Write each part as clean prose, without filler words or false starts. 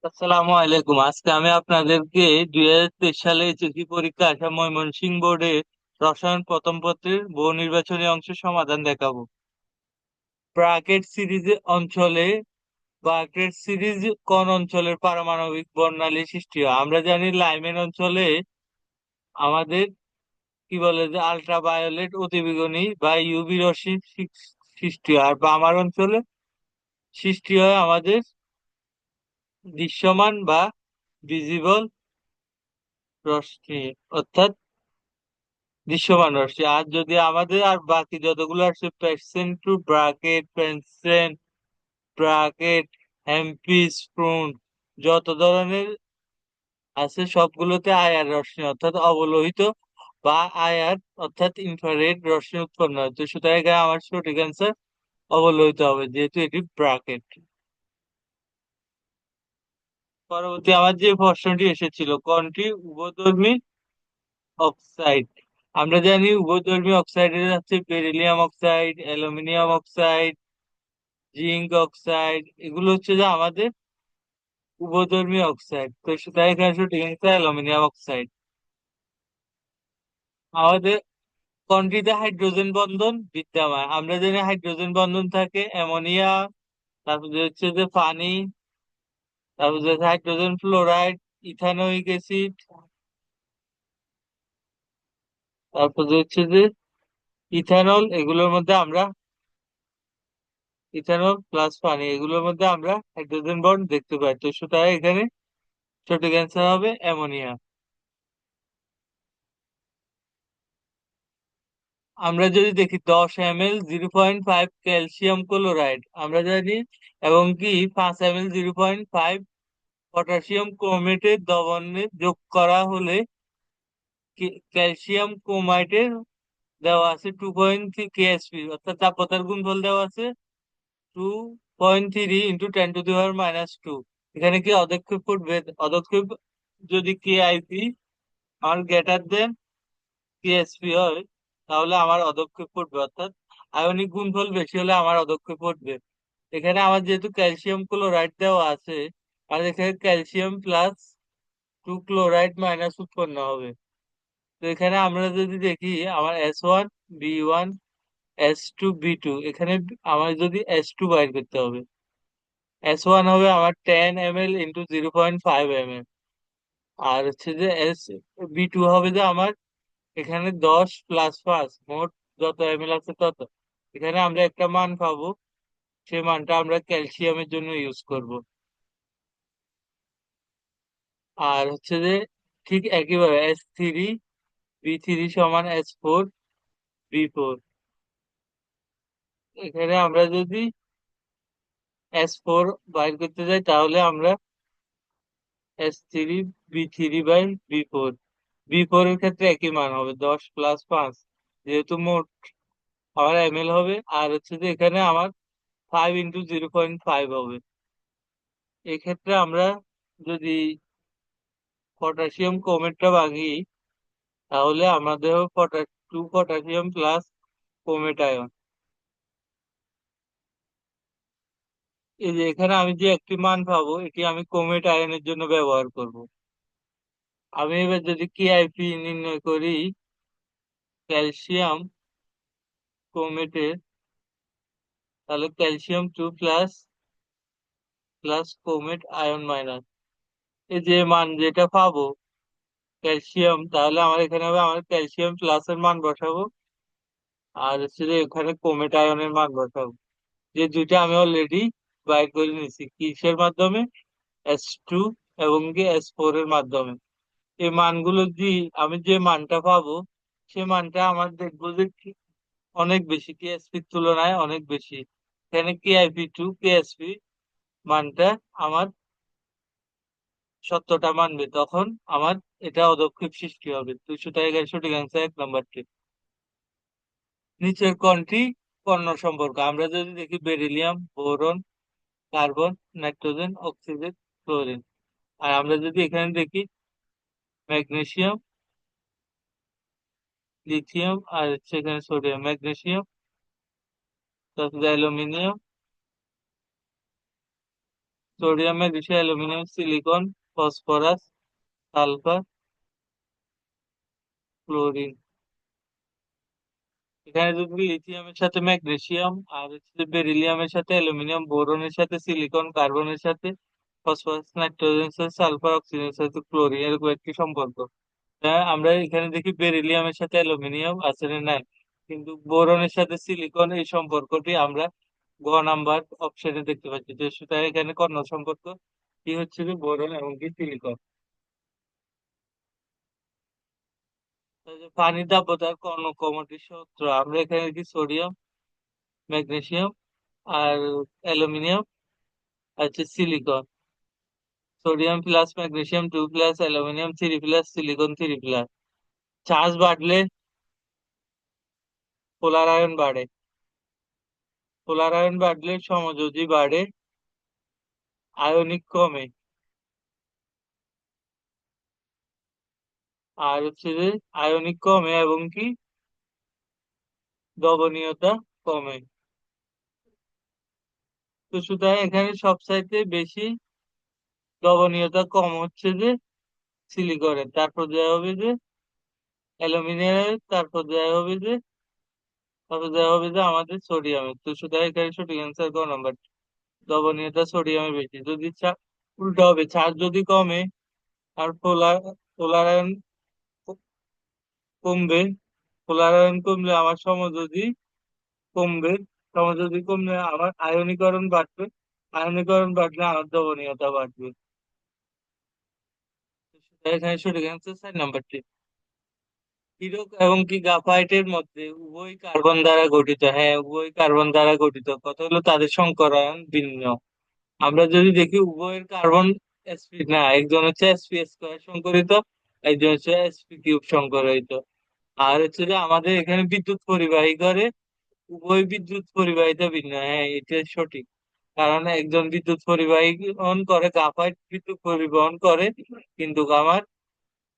আসসালামু আলাইকুম। আজকে আমি আপনাদেরকে 2023 সালে এইচএসসি পরীক্ষা আসা ময়মনসিংহ বোর্ডে রসায়ন প্রথম পত্রের বহু নির্বাচনী অংশের সমাধান দেখাবো। ব্র্যাকেট সিরিজ অঞ্চলে ব্র্যাকেট সিরিজ কোন অঞ্চলের পারমাণবিক বর্ণালী সৃষ্টি হয়? আমরা জানি লাইমেন অঞ্চলে আমাদের কি বলে যে আল্ট্রাভায়োলেট অতিবেগুনি বা ইউভি রশ্মি সৃষ্টি হয়, আর আমার অঞ্চলে সৃষ্টি হয় আমাদের দৃশ্যমান বা ভিজিবল রশ্মি, অর্থাৎ দৃশ্যমান রশ্মি। আর যদি আমাদের আর বাকি যতগুলো আছে পেসেন্ট টু ব্রাকেট, পেনসেন ব্রাকেট, হ্যাম্পিস ফ্রুন, যত ধরনের আছে সবগুলোতে আয়ার রশ্মি অর্থাৎ অবলোহিত বা আয়ার অর্থাৎ ইনফ্রারেড রশ্মি উৎপন্ন হয়। তো সুতরাং এখানে আমার সঠিক অ্যান্সার অবলোহিত হবে, যেহেতু এটি ব্রাকেট। পরবর্তী আমার যে প্রশ্নটি এসেছিল, কোনটি উভধর্মী অক্সাইড? আমরা জানি উভধর্মী অক্সাইডের হচ্ছে beryllium oxide, aluminium oxide, zinc oxide, এগুলো হচ্ছে যে আমাদের উভধর্মী অক্সাইড। তো তাই এখানে সঠিক অ্যান্সার অ্যালুমিনিয়াম অক্সাইড। আমাদের কোনটিতে হাইড্রোজেন বন্ধন বিদ্যমান? আমরা জানি হাইড্রোজেন বন্ধন থাকে অ্যামোনিয়া, তারপরে হচ্ছে যে পানি, তারপরে হচ্ছে হাইড্রোজেন ফ্লোরাইড, ইথানোয়িক অ্যাসিড, তারপরে হচ্ছে যে ইথানল। এগুলোর মধ্যে আমরা ইথানল প্লাস পানি, এগুলোর মধ্যে আমরা হাইড্রোজেন বন্ড দেখতে পাই। তো সুতরাং এখানে সঠিক অ্যান্সার হবে অ্যামোনিয়া। আমরা যদি দেখি 10 ml 0.5 ক্যালসিয়াম ক্লোরাইড আমরা জানি, এবং কি 5 ml 0.5 পটাশিয়াম ক্রোমেটের দ্রবণে যোগ করা হলে ক্যালসিয়াম ক্রোমাইটের দেওয়া আছে 2.3 কেএসপি, অর্থাৎ তাপমাত্রার গুণফল দেওয়া আছে 2.3 × 10⁻²। এখানে কি পদক্ষেপ করবে? পদক্ষেপ যদি কেআইপি আমার গ্রেটার দেন কেএসপি হয়, তাহলে আমার অদক্ষেপ পড়বে, অর্থাৎ আয়নিক গুণফল বেশি হলে আমার অদক্ষেপ পড়বে। এখানে আমার যেহেতু ক্যালসিয়াম ক্লোরাইড দেওয়া আছে, আর এখানে ক্যালসিয়াম প্লাস 2 ক্লোরাইড মাইনাস উৎপন্ন হবে। তো এখানে আমরা যদি দেখি আমার S1 B1 S2 B2, এখানে আমার যদি S2 বাইর করতে হবে, S1 হবে আমার 10 ml × 0.5 ml, আর হচ্ছে যে B2 হবে যে আমার এখানে 10 + 5 মোট যত এমএল আছে তত। এখানে আমরা একটা মান পাবো, সেই মানটা আমরা ক্যালসিয়ামের জন্য ইউজ করব। আর হচ্ছে যে ঠিক একইভাবে S3 B3 সমান S4 B4। এখানে আমরা যদি S4 বাইর করতে যাই, তাহলে আমরা S3 B3/B4, B4 এর ক্ষেত্রে একই মান হবে 10 + 5, যেহেতু মোট আমার এমএল হবে। আর হচ্ছে যে এখানে আমার 5 × 0.5 হবে। এক্ষেত্রে আমরা যদি পটাশিয়াম ক্রোমেটটা ভাঙি, তাহলে আমাদের হবে 2 পটাশিয়াম প্লাস ক্রোমেট আয়ন। এই যে এখানে আমি যে একটি মান পাবো, এটি আমি ক্রোমেট আয়নের জন্য ব্যবহার করব। আমি এবার যদি কেআইপি নির্ণয় করি ক্যালসিয়াম ক্রোমেটের, তাহলে calcium 2 plus plus chromate ion minus, এই যে মান যেটা পাবো ক্যালসিয়াম, তাহলে আমার এখানে হবে আমার ক্যালসিয়াম প্লাসের মান বসাবো, আর হচ্ছে যে এখানে ক্রোমেট আয়নের মান বসাবো। যে দুইটা আমি অলরেডি বাইর করে নিছি কিসের মাধ্যমে, S2 এবং কি S4 এর মাধ্যমে। এই মানগুলো দিয়ে আমি যে মানটা পাবো, সে মানটা আমার দেখবো যে অনেক বেশি, কেএসপি তুলনায় অনেক বেশি। এখানে KIP2 KSP মানটা আমার সত্যটা মানবে, তখন আমার এটা অদক্ষেপ সৃষ্টি হবে। 200 টাকা সঠিক অ্যান্সার 1 নম্বরটি। নিচের কোনটি কর্ণ সম্পর্ক? আমরা যদি দেখি beryllium, boron, carbon, nitrogen, oxygen, chlorine. আর আমরা যদি এখানে দেখি ম্যাগনেসিয়াম, লিথিয়াম, আর হচ্ছে এখানে সোডিয়াম, ম্যাগনেসিয়াম, তারপরে aluminium, sodium, magnesium, aluminium, silicon, phosphorus, sulphur, chlorine. এখানে যদি লিথিয়ামের সাথে ম্যাগনেসিয়াম, আর হচ্ছে বেরিলিয়ামের সাথে অ্যালুমিনিয়াম, বোরনের সাথে সিলিকন, কার্বনের সাথে ফসফরাস, নাইট্রোজেনের সাথে সালফার, অক্সিজেনের সাথে ক্লোরিন, এরকম একটি সম্পর্ক। হ্যাঁ, আমরা এখানে দেখি বেরিলিয়ামের সাথে অ্যালুমিনিয়াম আছে না নাই, কিন্তু বোরনের সাথে সিলিকন এই সম্পর্কটি আমরা গ নাম্বার অপশনে দেখতে পাচ্ছি। তো সুতরাং এখানে কর্ণ সম্পর্ক কি হচ্ছে যে বোরন এবং কি সিলিকন। পানির দাব্যতার কর্ণ কমিটির সূত্র আমরা এখানে কি সোডিয়াম, ম্যাগনেসিয়াম, আর অ্যালুমিনিয়াম, আর হচ্ছে silicon. Sodium plus magnesium 2 plus aluminium 3 plus silicon 3 plus. Charge বাড়লে পোলার আয়ন বাড়ে, পোলার আয়ন বাড়লে সমযোজী বাড়ে, আয়নিক কমে, আর হচ্ছে যে আয়নিক কমে এবং কি দ্রবণীয়তা কমে। তো সুতরাং এখানে সবচাইতে বেশি দ্রবণীয়তা কম হচ্ছে যে সিলিকনের, তারপর দেওয়া হবে যে অ্যালুমিনিয়ামের, তারপর দেওয়া হবে যে আমাদের সোডিয়ামের। তো সুতরাং এখানে সঠিক অ্যান্সার ক নাম্বার, দ্রবণীয়তা সোডিয়ামের বেশি। যদি উল্টা হবে, চার্জ যদি কমে আর পোলার আয়ন কমবে, পোলার আয়ন কমলে আমার সমযোজী কমবে, সমযোজী কমলে আমার আয়নীকরণ বাড়বে, আয়নীকরণ বাড়লে আমার দ্রবণীয়তা বাড়বে। এখানে সঠিক অ্যান্সার 4 নাম্বারটি। হীরক এবং কি গ্রাফাইটের মধ্যে উভয় কার্বন দ্বারা গঠিত। হ্যাঁ, উভয় কার্বন দ্বারা গঠিত, কথা হলো তাদের সংকরায়ন ভিন্ন। আমরা যদি দেখি উভয়ের কার্বন sp না, একজন হচ্ছে sp² সংকরিত, একজন হচ্ছে sp³ সংকরিত। আর হচ্ছে যে আমাদের এখানে বিদ্যুৎ পরিবাহী করে, উভয় বিদ্যুৎ পরিবাহিতা ভিন্ন। হ্যাঁ, এটা সঠিক। কারণ একজন বিদ্যুৎ পরিবহন করে, গ্রাফাইট বিদ্যুৎ পরিবহন করে, কিন্তু আমার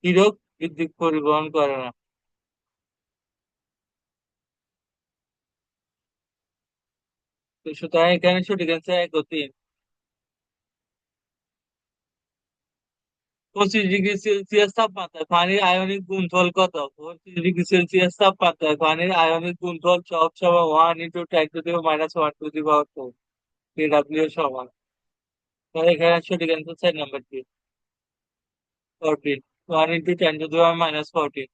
হীরক বিদ্যুৎ পরিবহন করে না। তো সুতরাং এখানে সঠিক অ্যান্সার 1 ও 3। 25 ডিগ্রি সেলসিয়াস তাপমাত্রায় পানির আয়নিক গুণফল কত? 25 ডিগ্রি সেলসিয়াস তাপমাত্রায় পানির আয়নিক গুণফল সব সময় 1 × 10⁻⁴ কেডব্লিউ সমান। তাহলে এখানে সঠিক অ্যান্সার 4 নাম্বারটি, 14। 1 × 10⁻⁴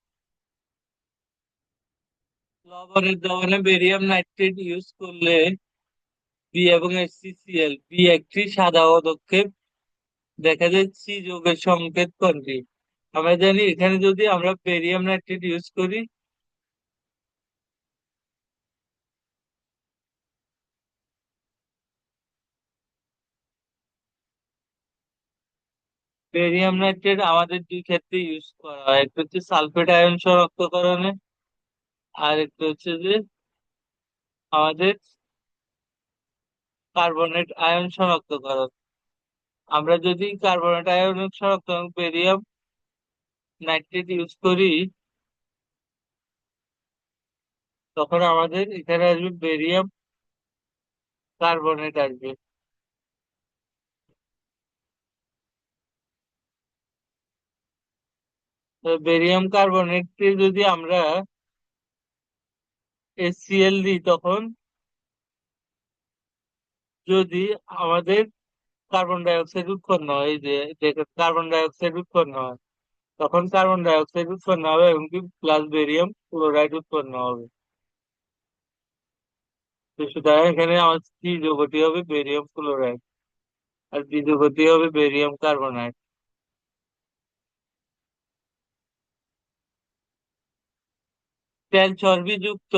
লবণের দহনে বেরিয়াম নাইট্রেট ইউজ করলে বি এবং HCCl, বি একটি সাদা পদক্ষেপ, দেখা যায় সি যৌগের সংকেত কোনটি? আমরা জানি এখানে যদি আমরা বেরিয়াম নাইট্রেট ইউজ করি, বেরিয়াম নাইট্রেট আমাদের দুই ক্ষেত্রে ইউজ করা হয়। একটা হচ্ছে সালফেট আয়ন শনাক্তকরণে, আর একটা হচ্ছে যে আমাদের কার্বনেট আয়ন শনাক্তকরণ। আমরা যদি কার্বনেট আয়ন শনাক্তকরণ বেরিয়াম নাইট্রেট ইউজ করি, তখন আমাদের এখানে আসবে বেরিয়াম কার্বনেট আসবে। তো বেরিয়াম কার্বনেটকে যদি আমরা HCl দিই, তখন যদি আমাদের কার্বন ডাই অক্সাইড উৎপন্ন হয়, এই যে দেখেন কার্বন ডাই অক্সাইড উৎপন্ন হয়, তখন কার্বন ডাই অক্সাইড উৎপন্ন হবে এবং কি প্লাস বেরিয়াম ক্লোরাইড উৎপন্ন হবে। তো সুতরাং এখানে আমার সি যৌগটি হবে বেরিয়াম ক্লোরাইড, আর বি যৌগটি হবে বেরিয়াম কার্বনাইড। তেল চর্বি যুক্ত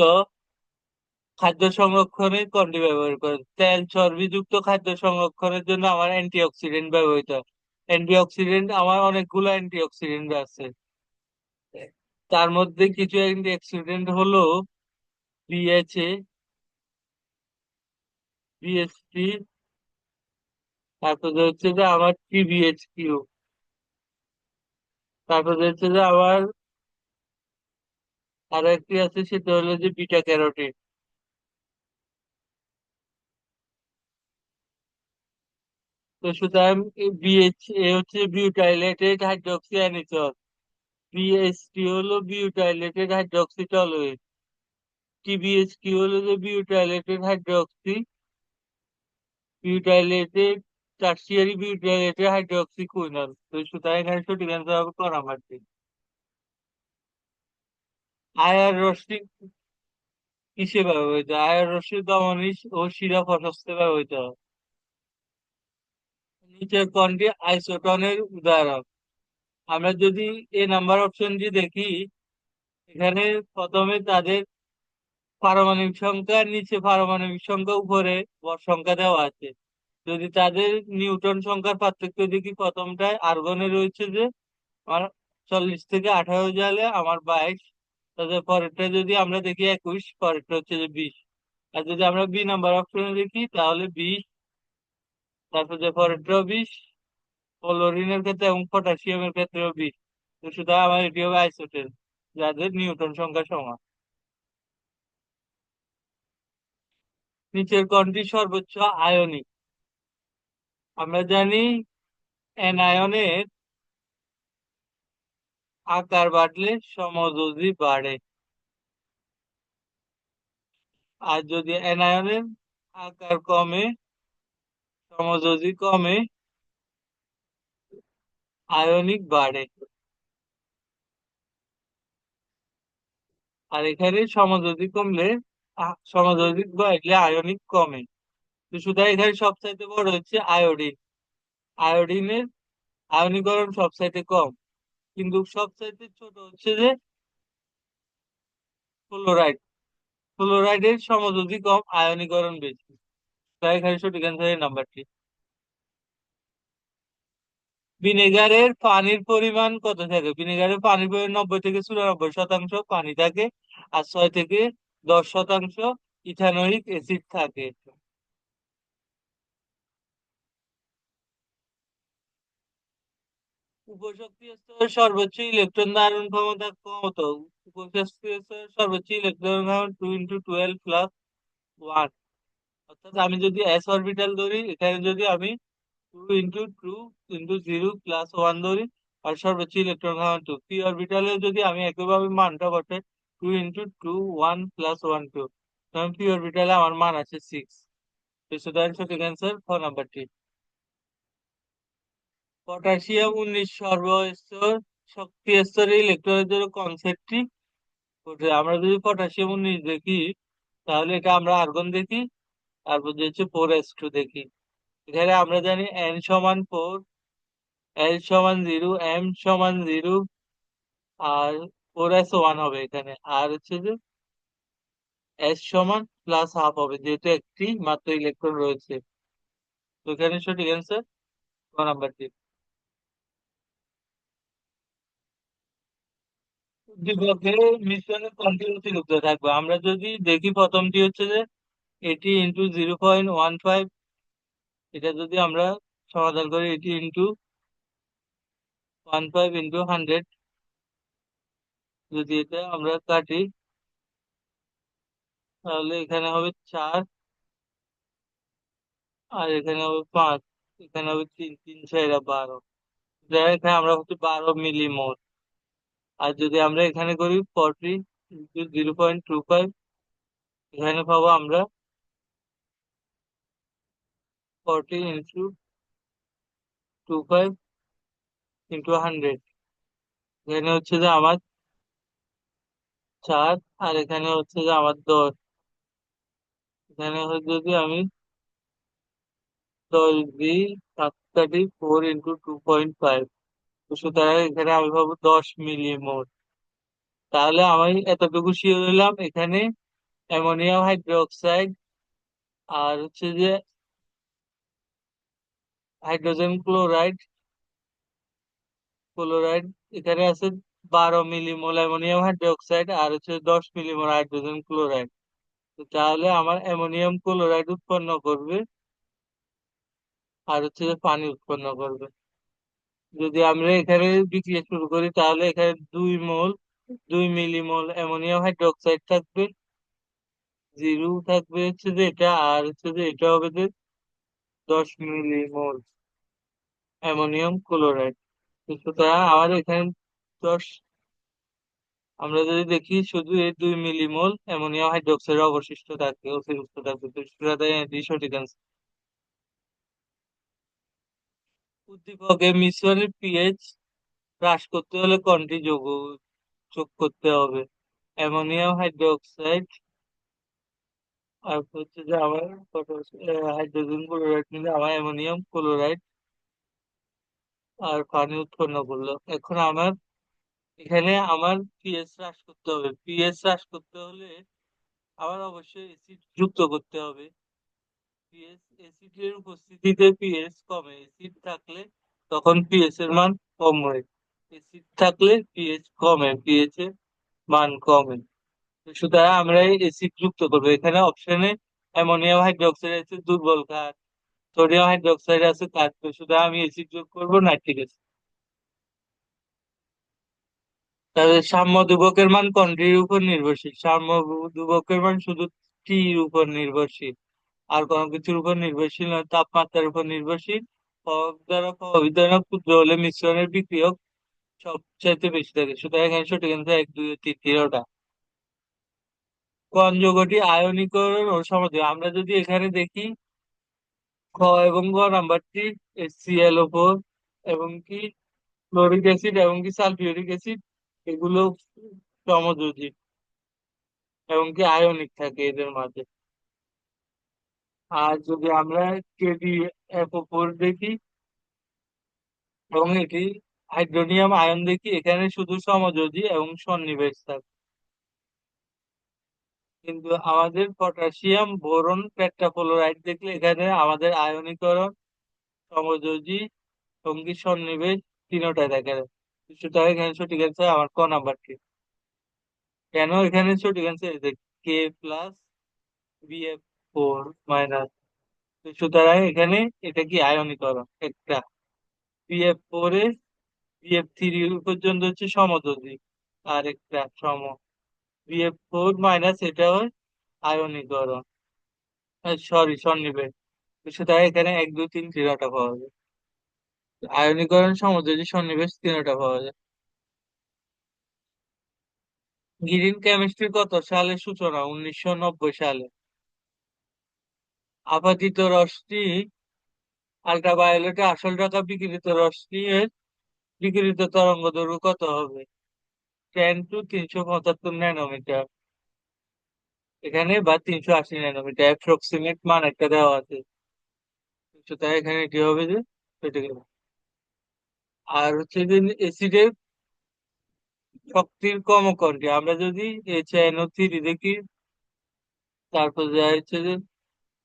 খাদ্য সংরক্ষণে কোনটি ব্যবহার করে? তেল চর্বি যুক্ত খাদ্য সংরক্ষণের জন্য আমার অ্যান্টিঅক্সিডেন্ট ব্যবহৃত হয়। অ্যান্টিঅক্সিডেন্ট আমার অনেকগুলো অ্যান্টিঅক্সিডেন্ট আছে, তার মধ্যে কিছু অ্যান্টিঅক্সিডেন্ট হলো BHA, BHT, তারপরে হচ্ছে যে আমার TBHQ, তারপরে হচ্ছে যে আমার আরো একটি আছে, সেটা হলো যে বিটা ক্যারোটিন। তো তো সুতরাং বিএইচ এ হচ্ছে বিউটাইলেটেড হাইড্রক্সি অ্যানিসন, বিএসটি হলো বিউটাইলেটেড হাইড্রক্সি টলুয়েট, টিবিএইচটি হলো যে butylated hydroxy butylated tertiary butylated hydroxy quinol. তো সুতরাং এখানে সঠিক অ্যান্সার হবে ক নাম্বারটি। আয়ার রশ্মি কিসে ব্যবহৃত? আয়ার রশ্মি দমনী ও শিরা প্রশস্তে ব্যবহৃত হয়। নিচের কোনটি আইসোটনের উদাহরণ? আমরা যদি এ নাম্বার অপশনটি দেখি, এখানে প্রথমে তাদের পারমাণবিক সংখ্যা নিচে, পারমাণবিক সংখ্যা উপরে, ভর সংখ্যা দেওয়া আছে। যদি তাদের নিউটন সংখ্যার পার্থক্য দেখি, প্রথমটায় আর্গনে রয়েছে যে আমার 40 থেকে 18 জালে আমার 22, তাদের পরেরটা যদি আমরা দেখি 21, পরেরটা হচ্ছে যে 20। আর যদি আমরা বি নাম্বার অপশনে দেখি তাহলে 20, তারপর যে পরেরটাও 20, ক্লোরিনের ক্ষেত্রে এবং পটাশিয়ামের ক্ষেত্রেও 20। তো সুতরাং আমার এটি হবে আইসোটোপ যাদের নিউটন সংখ্যা সমান। নিচের কোনটি সর্বোচ্চ আয়নিক? আমরা জানি অ্যানায়নের আকার বাড়লে সমযোজী বাড়ে, আর যদি অ্যানায়নের আকার কমে, সমযোজী কমে, আয়নিক বাড়ে। আর এখানে সমযোজী কমলে সমযোজী বাড়লে আয়নিক কমে। তো সুতরাং এখানে সবচাইতে বড় হচ্ছে আয়োডিন। আয়োডিনের আয়নীকরণ সবচাইতে কম, কিন্তু সবচাইতে ছোট হচ্ছে যে ফ্লোরাইড। ফ্লোরাইডের সমযোজী কম, আয়নীকরণ বেশি। তাই এখানে সঠিক অ্যান্সার এই নাম্বারটি। ভিনেগারের পানির পরিমাণ কত থাকে? ভিনেগারের পানির পরিমাণ 90 থেকে 94% পানি থাকে, আর 6 থেকে 10% ইথানোয়িক অ্যাসিড থাকে। উপশক্তি স্তরের সর্বোচ্চ ইলেকট্রন ধারণ ক্ষমতা কত? উপশক্তি স্তরের সর্বোচ্চ ইলেকট্রন ধারণ 2 × 12 + 1। অর্থাৎ আমি যদি এস অরবিটাল ধরি, এখানে যদি আমি 2 × 2 × 0 + 1 ধরি, আর সর্বোচ্চ ইলেকট্রন ঘনত্ব 2। পি অরবিটালে যদি আমি একইভাবে মানটা বসাই, 2 × 2 1 + 1 2, তখন পি অরবিটালে আমার মান আছে 6। সুতরাং সঠিক অ্যান্সার খ নাম্বারটি। পটাশিয়াম 19 সর্বস্তর শক্তি স্তরে ইলেকট্রনের জন্য কনসেন্ট্রিক। আমরা যদি পটাশিয়াম 19 দেখি, তাহলে এটা আমরা আর্গন দেখি, তারপর যে হচ্ছে 4s2 দেখি। এখানে আমরা জানি n = 4, l = 0, m = 0, আর 4s1 হবে এখানে। আর হচ্ছে যে s সমান +½ হবে, যেহেতু একটি মাত্র ইলেকট্রন রয়েছে। তো এখানে সঠিক অ্যান্সার ক নাম্বারটি। উদ্দীপকে মিশ্রণের কোনটি অতিরিক্ত থাকবে? আমরা যদি দেখি, প্রথমটি হচ্ছে যে 80 × 0.15, এটা যদি আমরা সমাধান করি, 80 × 15 × 100, যদি এটা আমরা কাটি, তাহলে এখানে হবে 4, আর এখানে হবে 5, এখানে হবে 3, 3 × 12। এখানে আমরা হচ্ছে 12 মিলিমোল। আর যদি আমরা এখানে করি 40 × 0.25, এখানে পাবো আমরা 40 × 25 × 100। এখানে হচ্ছে যে আমার 4, আর এখানে হচ্ছে যে আমার 10। এখানে হচ্ছে যদি আমি 10 দিই, 7 কাটি, 4 × 2.5, সুতরাং এখানে আমি পাবো 10 মিলিমোল। তাহলে আমি এতটুকু শিওর হলাম, এখানে অ্যামোনিয়াম হাইড্রোক্সাইড আর হচ্ছে যে হাইড্রোজেন ক্লোরাইড, ক্লোরাইড এখানে আছে 12 মিলিমোল অ্যামোনিয়াম হাইড্রোক্সাইড, আর হচ্ছে 10 মিলিমোল হাইড্রোজেন ক্লোরাইড। তাহলে আমার অ্যামোনিয়াম ক্লোরাইড উৎপন্ন করবে, আর হচ্ছে যে পানি উৎপন্ন করবে। যদি আমরা এখানে বিক্রিয়া শুরু করি, তাহলে এখানে 2 মিলিমোল অ্যামোনিয়াম হাইড্রোক্সাইড থাকবে, 0 থাকবে হচ্ছে যে এটা, আর হচ্ছে যে এটা হবে যে 10 মিলিমোল। Ammonium chloride. সুতরাং আমাদের এখানে 10, আমরা যদি দেখি শুধু এই 2 মিলিমোল অ্যামোনিয়াম হাইড্রোক্সাইড অবশিষ্ট থাকে, অতিরিক্ত থাকে। তো সুতরাং এটি সঠিক answer। উদ্দীপকের মিশ্রণের পিএইচ হ্রাস করতে হলে কোনটি যোগ করতে হবে? অ্যামোনিয়াম হাইড্রোক্সাইড, আর হচ্ছে যে আমার হাইড্রোজেন ক্লোরাইড মিলে আমার অ্যামোনিয়াম ক্লোরাইড আর পানি উৎপন্ন করলো। এখন আমার এখানে আমার পিএইচ হ্রাস করতে হবে। পিএইচ হ্রাস করতে হলে আমার অবশ্যই অ্যাসিড যুক্ত করতে হবে। পিএইচ, অ্যাসিডের উপস্থিতিতে পিএইচ কমে, অ্যাসিড থাকলে তখন পিএইচ এর মান কম হয়। অ্যাসিড থাকলে পিএইচ কমে, পিএইচ এর মান কমে। তো সুতরাং আমরা অ্যাসিড যুক্ত করবো। এখানে অপশনে অ্যামোনিয়াম হাইড্রোক্সাইড আছে দুর্বল ক্ষার, সোডিয়াম হাইড্রোক্সাইড আছে ক্ষার। তো সুতরাং আমি অ্যাসিড যোগ করবো নাইট্রিক অ্যাসিড। তাহলে সাম্য দুবকের মান কোনটির উপর নির্ভরশীল? সাম্য দুবকের মান শুধু টির উপর নির্ভরশীল, আর কোনো কিছুর উপর নির্ভরশীল নয়। তাপমাত্রার উপর নির্ভরশীল। প্রভাব দ্বারা প্রভাবিত না ক্ষুদ্র হলে মিশ্রণের বিক্রিয়ক সবচাইতে বেশি থাকে। সুতরাং এখানে সঠিক অ্যান্সার 1, 2, 3, 3টা। কোন যৌগটি আয়নীকরণ ও সমাধান? আমরা যদি এখানে দেখি খ এবং গ নাম্বারটি HClO4 এবং কি ক্লোরিক অ্যাসিড এবং কি সালফিউরিক অ্যাসিড, এগুলো সমযোজী এবং কি আয়নিক থাকে এদের মাঝে। আর যদি আমরা KdFO4 দেখি এবং এটি হাইড্রোনিয়াম আয়ন দেখি, এখানে শুধু সমযোজী এবং সন্নিবেশ থাকে। কিন্তু আমাদের পটাশিয়াম বোরন টেট্রাফ্লোরাইড দেখলে এখানে আমাদের আয়নীকরণ, সমযোজী এবং কি সন্নিবেশ তিনটায় দেখা যায়। সুতরাং এখানে সঠিক অ্যান্সার আমার ক নাম্বারটি। কেন এখানে সঠিক অ্যান্সার K+BF4-। সুতরাং এখানে এটা কি আয়নীকরণ একটা। BF4 এ BF3 পর্যন্ত হচ্ছে সমযোজী, আর একটা BF4- এটা হয় আয়নীকরণ, সরি সন্নিবেশ। সুতরাং এখানে 1, 2, 3 তিনটা পাওয়া যায়। আয়নীকরণ, সমযোজী, সন্নিবেশ তিনটা পাওয়া যায়। গ্রিন কেমিস্ট্রি কত সালে সূচনা? 1990 সালে। আপাতিত রশ্মি আল্ট্রাভায়োলেটে আসল ঢাকা বিকিরিত রশ্মির বিকিরিত তরঙ্গ দৈর্ঘ্য কত হবে? 10 to 375 ন্যানোমিটার এখানে, বা 380 ন্যানোমিটার অ্যাপ্রক্সিমেট মান একটা দেওয়া আছে। তাই এখানে এটি হবে যে কেটে গেল। আর হচ্ছে যে এসিডের শক্তির কর্মকণ্ডে আমরা যদি HNO3 দেখি, তারপর যা হচ্ছে যে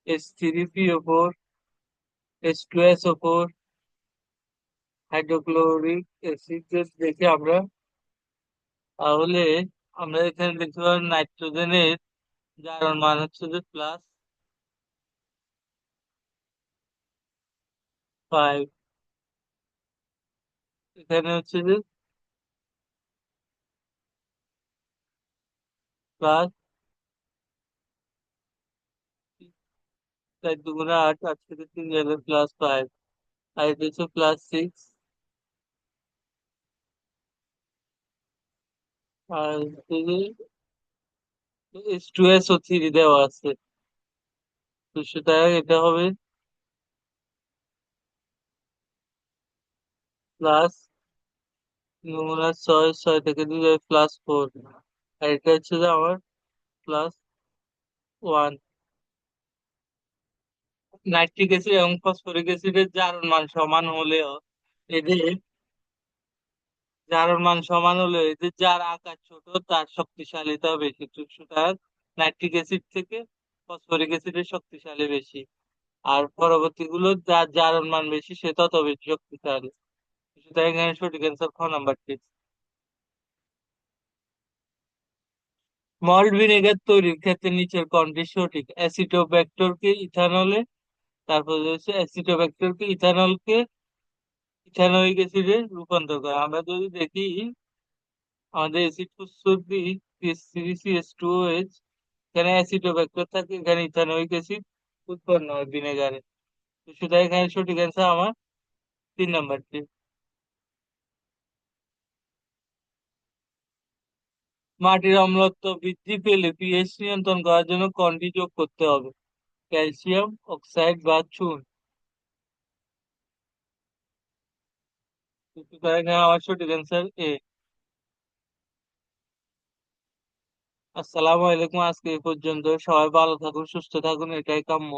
H3PO4, H2SO4, হাইড্রোক্লোরিক অ্যাসিড দেখি আমরা, তাহলে আমরা এখানে দেখতে পাবো নাইট্রোজেনের জারণ মান হচ্ছে যে +5। এখানে হচ্ছে যে প্লাস 4 × 2 = 8, 8 থেকে 3 গেলে +5, আর এটা হচ্ছে +6। আর H2SO3 দেওয়া আছে। তো সুতরাং এটা হবে প্লাস 6, 6 থেকে 2 যায় +4, আর এটা হচ্ছে যে আমার +1। নাইট্রিক অ্যাসিড এবং ফসফরিক অ্যাসিডের জারণ মান সমান হলেও এদের জারণ মান সমান হলেও এদের যার আকার ছোট তার শক্তিশালীতা বেশি। সুতরাং নাইট্রিক অ্যাসিড থেকে ফসফরিক অ্যাসিডের শক্তিশালী বেশি, আর পরবর্তী গুলো যার জারণ মান বেশি সে তত বেশি শক্তিশালী। সুতরাং এখানে সঠিক অ্যান্সার খ নাম্বারটি। মল্ট ভিনেগার তৈরির ক্ষেত্রে নিচের কোনটি সঠিক? অ্যাসিটোব্যাক্টরকে ইথানলে, তারপর হচ্ছে অ্যাসিটোব্যাক্টরকে ইথানলকে ইথানোয়িক অ্যাসিডে রূপান্তর করে। আমরা যদি দেখি আমাদের অ্যাসিড প্রস্তুতি CH3CH2OH, এখানে অ্যাসিটোব্যাক্টর থাকে, এখানে ইথানোয়িক অ্যাসিড উৎপন্ন হয় ভিনেগারে। তো সুতরাং এখানে সঠিক অ্যান্সার আমার 3 নাম্বারটি। মাটির অম্লত্ব বৃদ্ধি পেলে পিএইচ নিয়ন্ত্রণ করার জন্য কোনটি যোগ করতে হবে? ক্যালসিয়াম, অক্সাইড বা চুন? এখানে আমার সঠিক অ্যান্সার এ। আসসালামু আলাইকুম, আজকে এই পর্যন্ত। সবাই ভালো থাকুন, সুস্থ থাকুন, এটাই কাম্য।